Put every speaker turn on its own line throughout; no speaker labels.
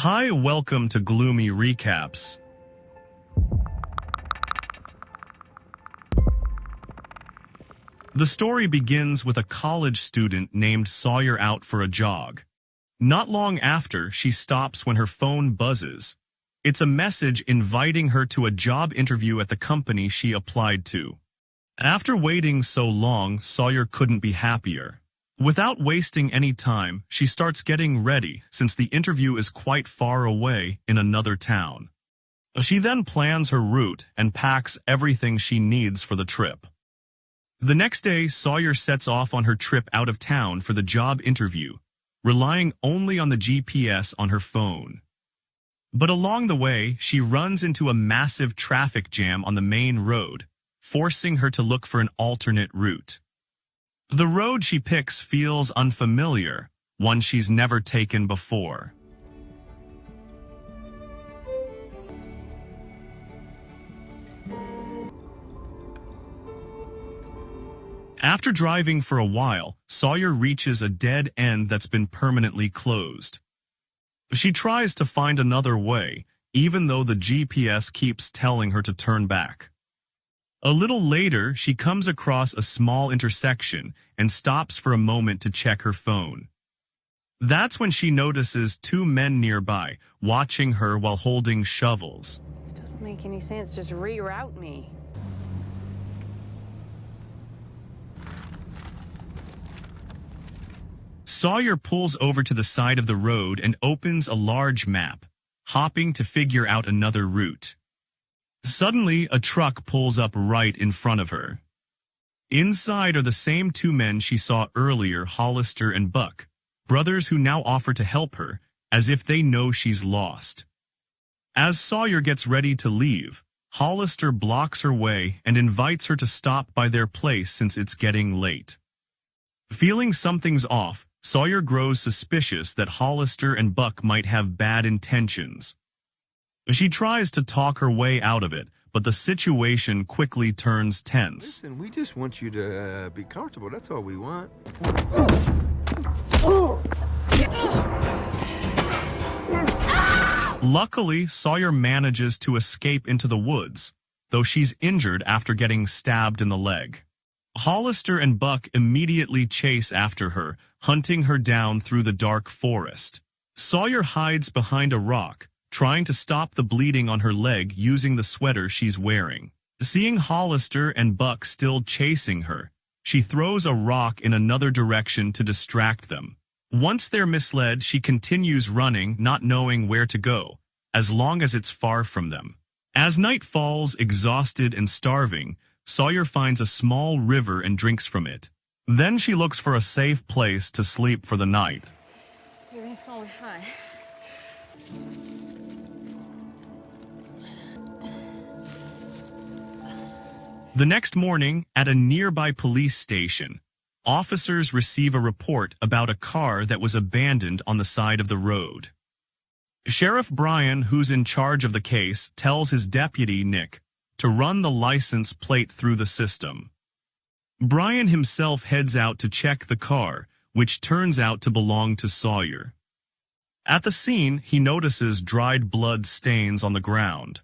Hi, welcome to Gloomy Recaps. The story begins with a college student named Sawyer out for a jog. Not long after, she stops when her phone buzzes. It's a message inviting her to a job interview at the company she applied to. After waiting so long, Sawyer couldn't be happier. Without wasting any time, she starts getting ready since the interview is quite far away in another town. She then plans her route and packs everything she needs for the trip. The next day, Sawyer sets off on her trip out of town for the job interview, relying only on the GPS on her phone. But along the way, she runs into a massive traffic jam on the main road, forcing her to look for an alternate route. The road she picks feels unfamiliar, one she's never taken before. After driving for a while, Sawyer reaches a dead end that's been permanently closed. She tries to find another way, even though the GPS keeps telling her to turn back. A little later, she comes across a small intersection and stops for a moment to check her phone. That's when she notices two men nearby, watching her while holding shovels.
This doesn't make any sense. Just reroute me.
Sawyer pulls over to the side of the road and opens a large map, hopping to figure out another route. Suddenly, a truck pulls up right in front of her. Inside are the same two men she saw earlier, Hollister and Buck, brothers who now offer to help her, as if they know she's lost. As Sawyer gets ready to leave, Hollister blocks her way and invites her to stop by their place since it's getting late. Feeling something's off, Sawyer grows suspicious that Hollister and Buck might have bad intentions. She tries to talk her way out of it, but the situation quickly turns tense.
Listen, we just want you to be comfortable. That's all we want.
Luckily, Sawyer manages to escape into the woods, though she's injured after getting stabbed in the leg. Hollister and Buck immediately chase after her, hunting her down through the dark forest. Sawyer hides behind a rock, trying to stop the bleeding on her leg using the sweater she's wearing. Seeing Hollister and Buck still chasing her, she throws a rock in another direction to distract them. Once they're misled, she continues running, not knowing where to go, as long as it's far from them. As night falls, exhausted and starving, Sawyer finds a small river and drinks from it. Then she looks for a safe place to sleep for the night.
Everything's gonna be fine.
The next morning, at a nearby police station, officers receive a report about a car that was abandoned on the side of the road. Sheriff Brian, who's in charge of the case, tells his deputy, Nick, to run the license plate through the system. Brian himself heads out to check the car, which turns out to belong to Sawyer. At the scene, he notices dried blood stains on the ground.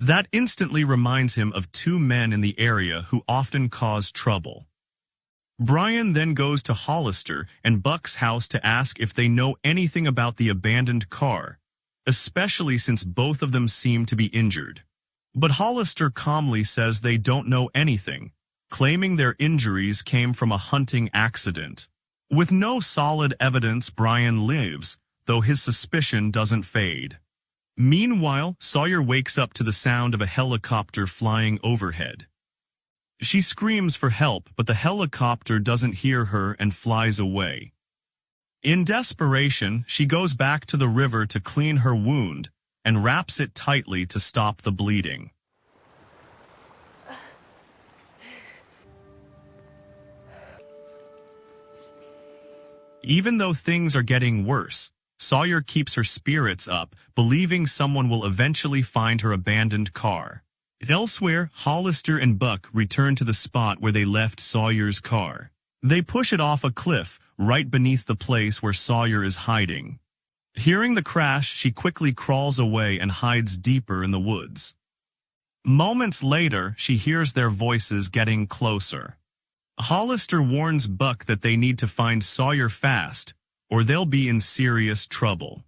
That instantly reminds him of two men in the area who often cause trouble. Brian then goes to Hollister and Buck's house to ask if they know anything about the abandoned car, especially since both of them seem to be injured. But Hollister calmly says they don't know anything, claiming their injuries came from a hunting accident. With no solid evidence, Brian leaves, though his suspicion doesn't fade. Meanwhile, Sawyer wakes up to the sound of a helicopter flying overhead. She screams for help, but the helicopter doesn't hear her and flies away. In desperation, she goes back to the river to clean her wound and wraps it tightly to stop the bleeding. Even though things are getting worse, Sawyer keeps her spirits up, believing someone will eventually find her abandoned car. Elsewhere, Hollister and Buck return to the spot where they left Sawyer's car. They push it off a cliff, right beneath the place where Sawyer is hiding. Hearing the crash, she quickly crawls away and hides deeper in the woods. Moments later, she hears their voices getting closer. Hollister warns Buck that they need to find Sawyer fast, or they'll be in serious trouble.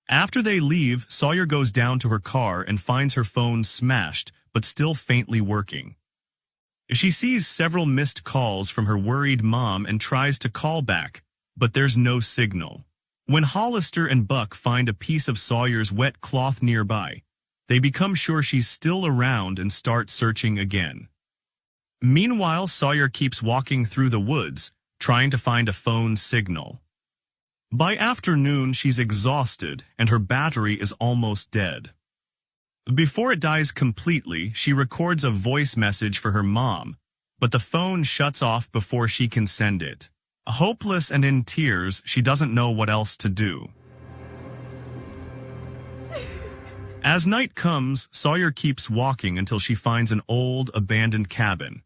After they leave, Sawyer goes down to her car and finds her phone smashed, but still faintly working. She sees several missed calls from her worried mom and tries to call back, but there's no signal. When Hollister and Buck find a piece of Sawyer's wet cloth nearby, they become sure she's still around and start searching again. Meanwhile, Sawyer keeps walking through the woods, trying to find a phone signal. By afternoon, she's exhausted and her battery is almost dead. Before it dies completely, she records a voice message for her mom, but the phone shuts off before she can send it. Hopeless and in tears, she doesn't know what else to do. As night comes, Sawyer keeps walking until she finds an old, abandoned cabin.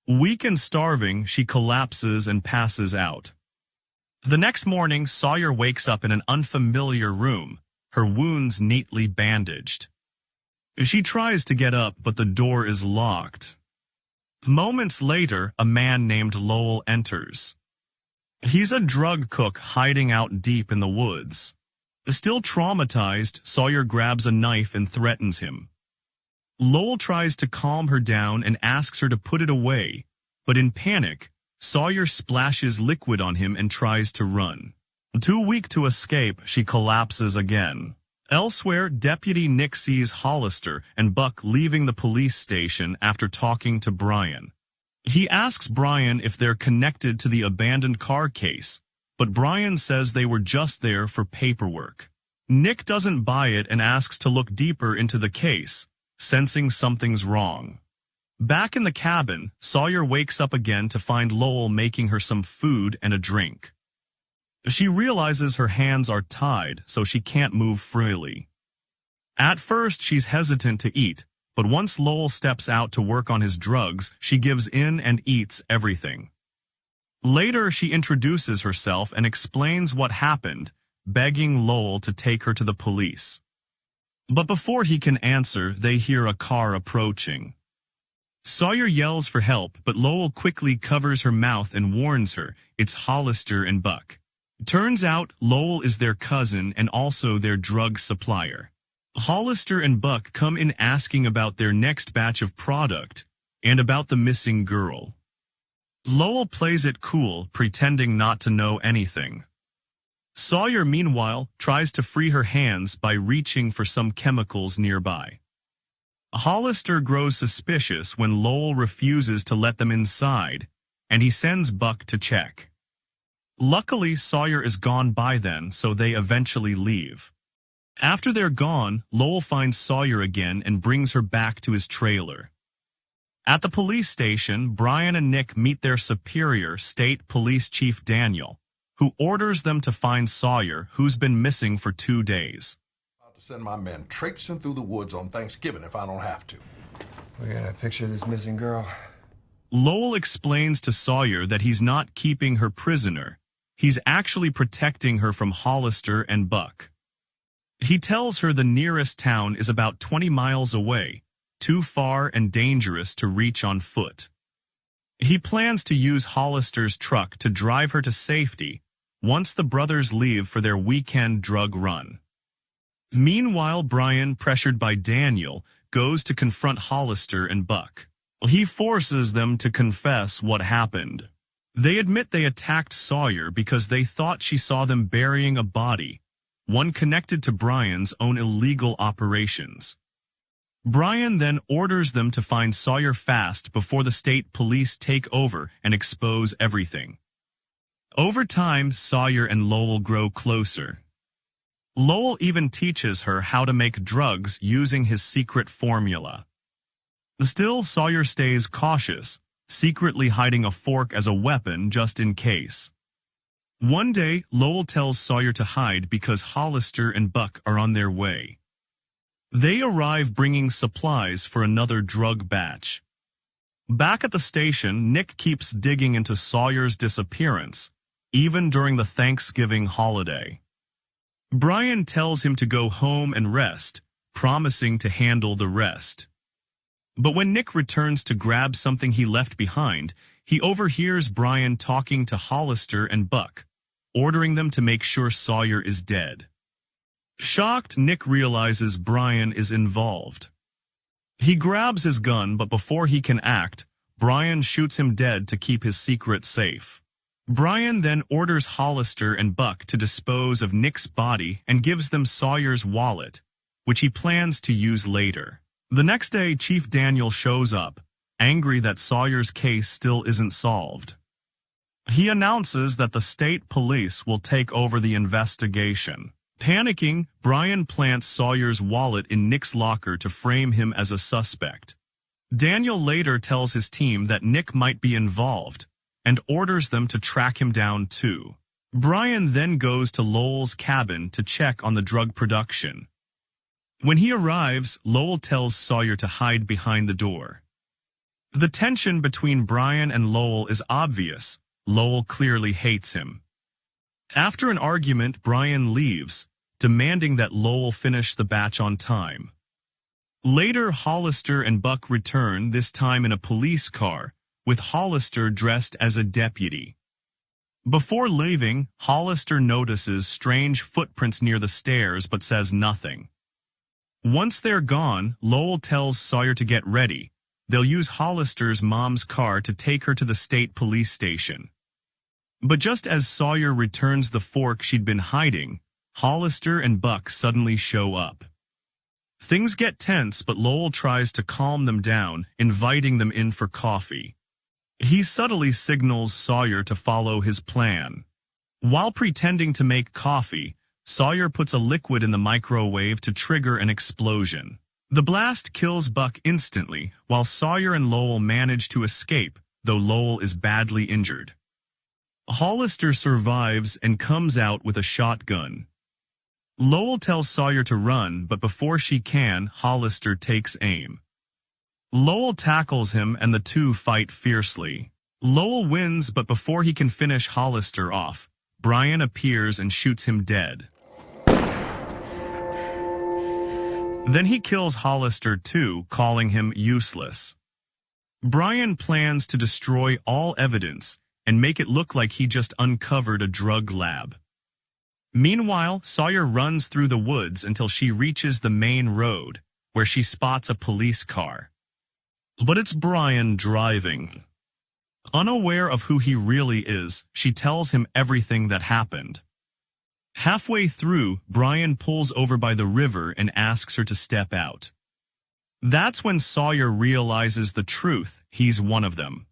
Weak and starving, she collapses and passes out. The next morning, Sawyer wakes up in an unfamiliar room, her wounds neatly bandaged. She tries to get up, but the door is locked. Moments later, a man named Lowell enters. He's a drug cook hiding out deep in the woods. Still traumatized, Sawyer grabs a knife and threatens him. Lowell tries to calm her down and asks her to put it away, but in panic, Sawyer splashes liquid on him and tries to run. Too weak to escape, she collapses again. Elsewhere, Deputy Nick sees Hollister and Buck leaving the police station after talking to Brian. He asks Brian if they're connected to the abandoned car case, but Brian says they were just there for paperwork. Nick doesn't buy it and asks to look deeper into the case, sensing something's wrong. Back in the cabin, Sawyer wakes up again to find Lowell making her some food and a drink. She realizes her hands are tied, so she can't move freely. At first, she's hesitant to eat, but once Lowell steps out to work on his drugs, she gives in and eats everything. Later, she introduces herself and explains what happened, begging Lowell to take her to the police. But before he can answer, they hear a car approaching. Sawyer yells for help, but Lowell quickly covers her mouth and warns her it's Hollister and Buck. Turns out, Lowell is their cousin and also their drug supplier. Hollister and Buck come in asking about their next batch of product and about the missing girl. Lowell plays it cool, pretending not to know anything. Sawyer, meanwhile, tries to free her hands by reaching for some chemicals nearby. Hollister grows suspicious when Lowell refuses to let them inside, and he sends Buck to check. Luckily, Sawyer is gone by then, so they eventually leave. After they're gone, Lowell finds Sawyer again and brings her back to his trailer. At the police station, Brian and Nick meet their superior, State Police Chief Daniel, who orders them to find Sawyer, who's been missing for 2 days.
To send my men traipsing through the woods on Thanksgiving if I don't have to.
We got a picture of this missing girl.
Lowell explains to Sawyer that he's not keeping her prisoner. He's actually protecting her from Hollister and Buck. He tells her the nearest town is about 20 miles away, too far and dangerous to reach on foot. He plans to use Hollister's truck to drive her to safety once the brothers leave for their weekend drug run. Meanwhile, Brian, pressured by Daniel, goes to confront Hollister and Buck. He forces them to confess what happened. They admit they attacked Sawyer because they thought she saw them burying a body, one connected to Brian's own illegal operations. Brian then orders them to find Sawyer fast before the state police take over and expose everything. Over time, Sawyer and Lowell grow closer. Lowell even teaches her how to make drugs using his secret formula. Still, Sawyer stays cautious, secretly hiding a fork as a weapon just in case. One day, Lowell tells Sawyer to hide because Hollister and Buck are on their way. They arrive bringing supplies for another drug batch. Back at the station, Nick keeps digging into Sawyer's disappearance, even during the Thanksgiving holiday. Brian tells him to go home and rest, promising to handle the rest. But when Nick returns to grab something he left behind, he overhears Brian talking to Hollister and Buck, ordering them to make sure Sawyer is dead. Shocked, Nick realizes Brian is involved. He grabs his gun, but before he can act, Brian shoots him dead to keep his secret safe. Brian then orders Hollister and Buck to dispose of Nick's body and gives them Sawyer's wallet, which he plans to use later. The next day, Chief Daniel shows up, angry that Sawyer's case still isn't solved. He announces that the state police will take over the investigation. Panicking, Brian plants Sawyer's wallet in Nick's locker to frame him as a suspect. Daniel later tells his team that Nick might be involved, and orders them to track him down too. Brian then goes to Lowell's cabin to check on the drug production. When he arrives, Lowell tells Sawyer to hide behind the door. The tension between Brian and Lowell is obvious. Lowell clearly hates him. After an argument, Brian leaves, demanding that Lowell finish the batch on time. Later, Hollister and Buck return, this time in a police car, with Hollister dressed as a deputy. Before leaving, Hollister notices strange footprints near the stairs but says nothing. Once they're gone, Lowell tells Sawyer to get ready. They'll use Hollister's mom's car to take her to the state police station. But just as Sawyer returns the fork she'd been hiding, Hollister and Buck suddenly show up. Things get tense, but Lowell tries to calm them down, inviting them in for coffee. He subtly signals Sawyer to follow his plan. While pretending to make coffee, Sawyer puts a liquid in the microwave to trigger an explosion. The blast kills Buck instantly, while Sawyer and Lowell manage to escape, though Lowell is badly injured. Hollister survives and comes out with a shotgun. Lowell tells Sawyer to run, but before she can, Hollister takes aim. Lowell tackles him and the two fight fiercely. Lowell wins, but before he can finish Hollister off, Brian appears and shoots him dead. Then he kills Hollister too, calling him useless. Brian plans to destroy all evidence and make it look like he just uncovered a drug lab. Meanwhile, Sawyer runs through the woods until she reaches the main road, where she spots a police car. But it's Brian driving. Unaware of who he really is, she tells him everything that happened. Halfway through, Brian pulls over by the river and asks her to step out. That's when Sawyer realizes the truth, he's one of them.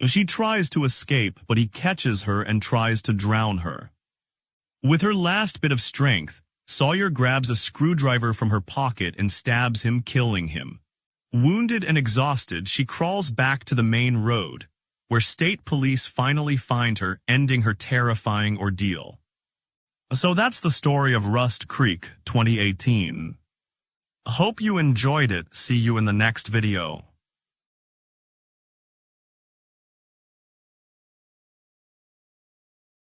She tries to escape, but he catches her and tries to drown her. With her last bit of strength, Sawyer grabs a screwdriver from her pocket and stabs him, killing him. Wounded and exhausted, she crawls back to the main road, where state police finally find her, ending her terrifying ordeal. So that's the story of Rust Creek 2018. Hope you enjoyed it. See you in the next video.